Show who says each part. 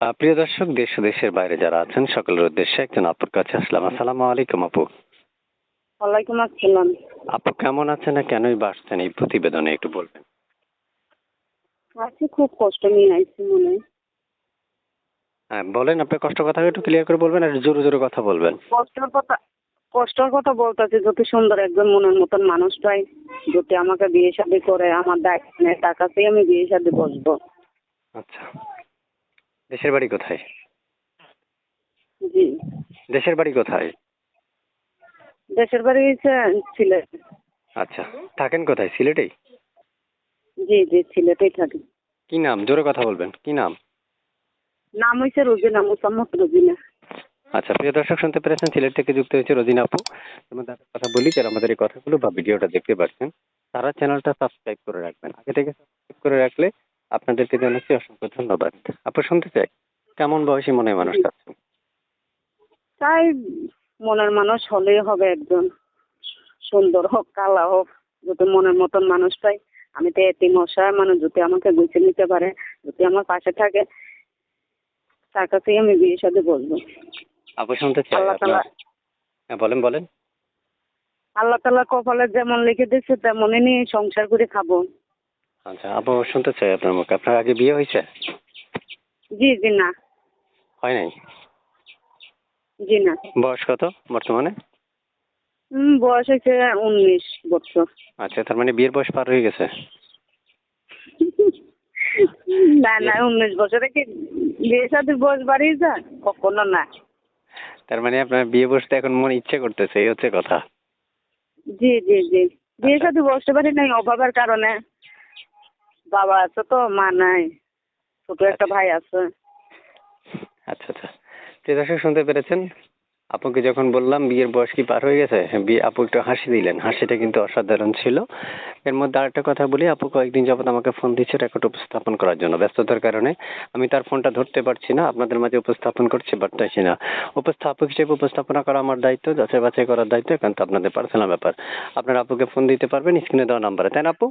Speaker 1: প্রিয় দর্শক, দেশ ও দেশের বাইরে যারা আছেন সকলের উদ্দেশ্যে একজন আপুর কাছে আসলাম। আসসালামু আলাইকুম আপু।
Speaker 2: ওয়ালাইকুম আসসালাম।
Speaker 1: আপু কেমন আছেন আর কেনই বা আসছেন এই প্রতিবেদনে একটু বলবেন?
Speaker 2: আছি, খুব কষ্ট নিয়ে আইছি মনে।
Speaker 1: হ্যাঁ বলেন, আপনার কষ্ট কথাটা একটু ক্লিয়ার করে বলবেন আর জোরে জোরে কথা বলবেন।
Speaker 2: কষ্টের কথা কষ্টের কথা বলতেছি, যদি সুন্দর একজন মনের মতন মানুষ পাই, যদি আমাকে বিয়ে শাদী করে, আমার দায়িত্ব নেই, তার কাছেই আমি বিয়ে শাদী বসবো।
Speaker 1: আচ্ছা, দেশের বাড়ি কোথায়?
Speaker 2: জি,
Speaker 1: দেশের বাড়ি কোথায়?
Speaker 2: দেশের বাড়ি হচ্ছে সিলেট।
Speaker 1: আচ্ছা, থাকেন কোথায়? সিলেটেই?
Speaker 2: জি জি, সিলেটেই থাকি।
Speaker 1: কি নাম? জোরে কথা বলবেন, কি নাম?
Speaker 2: নাম হয়েছে রোজিনা, মোসাম্মদ রোজিনা।
Speaker 1: আচ্ছা, প্রিয় দর্শক শুনতে পেরেছেন, সিলেট থেকে যুক্ত হয়েছে রোজিনা আপু। এবং তাদের কথা বলি, যারা আমাদের এই কথাগুলো বা ভিডিওটা দেখতে পাচ্ছেন তারা চ্যানেলটা সাবস্ক্রাইব করে রাখবেন। আগে থেকে সাবস্ক্রাইব করে রাখলে আপনাদেরকে জানাচ্ছি অসংখ্য ধন্যবাদ। আপু শুনতে চাই, কেমন বয়সী মনে হয় মানুষটা?
Speaker 2: তাই মনের মানুষ হলেই হবে, একজন সুন্দর হোক কালা হোক, যদি মনের মতন মানুষ পাই। আমি তো এতিম অসহায় মানুষ, যদি আমাকে গুছিয়ে নিতে পারে, যদি আমার পাশে থাকে, তার কাছেই আমি বিয়ে শাদী বলবো।
Speaker 1: আপু শুনতে চাই
Speaker 2: আল্লাহ তালা
Speaker 1: আপনার। হ্যাঁ বলেন বলেন।
Speaker 2: আল্লাহ তালা কপালে যেমন লিখে দিচ্ছে তেমনই নিয়ে সংসার করে খাবো।
Speaker 1: আচ্ছা আপু শুনতে চাই আপনার মুখে, আপনার আগে বিয়ে হয়েছে?
Speaker 2: জি জি না।
Speaker 1: হয় নাই?
Speaker 2: জি না।
Speaker 1: বয়স কত বর্তমানে?
Speaker 2: বয়স হয়েছে 19 বছর।
Speaker 1: আচ্ছা, তার মানে বিয়ের বয়স পার হয়ে গেছে।
Speaker 2: না না, 19 বছরে কি বিয়ে শাদীর বয়স বাড়িয়ে যায়? কখনো না।
Speaker 1: তার মানে আপনার বিয়ে বসতে এখন মনে ইচ্ছে করতেছে, এই হচ্ছে কথা।
Speaker 2: জি জি জি, বিয়ে
Speaker 1: আচ্ছা
Speaker 2: শাদী বসতে পারি নাই অভাবের কারণে। বাবা আছে তো, মা নাই, ছোট একটা ভাই আছে।
Speaker 1: আচ্ছা আচ্ছা, প্রিয় দর্শক শুনতে পেরেছেন, আপুকে যখন বললাম বিয়ের বয়স কি পার হয়ে গেছে, বিয়ে আপু একটু হাসি দিলেন, হাসিটা কিন্তু অসাধারণ ছিল। এর মধ্যে আরেকটা কথা বলি, আপু কয়েকদিন যাবত আমাকে ফোন দিচ্ছে রেকর্ড উপস্থাপন করার জন্য, ব্যস্ততার কারণে আমি তার ফোনটা ধরতে পারছি না, আপনাদের মাঝে উপস্থাপন করতে পারতেছি না। উপস্থাপক হিসেবে উপস্থাপনা করা আমার দায়িত্ব, যাচাই বাছাই করার দায়িত্ব একান্ত আপনাদের পার্সোনাল ব্যাপার। আপনার আপুকে ফোন দিতে পারবেন স্ক্রিনে দেওয়া নাম্বারে, তাই না আপু?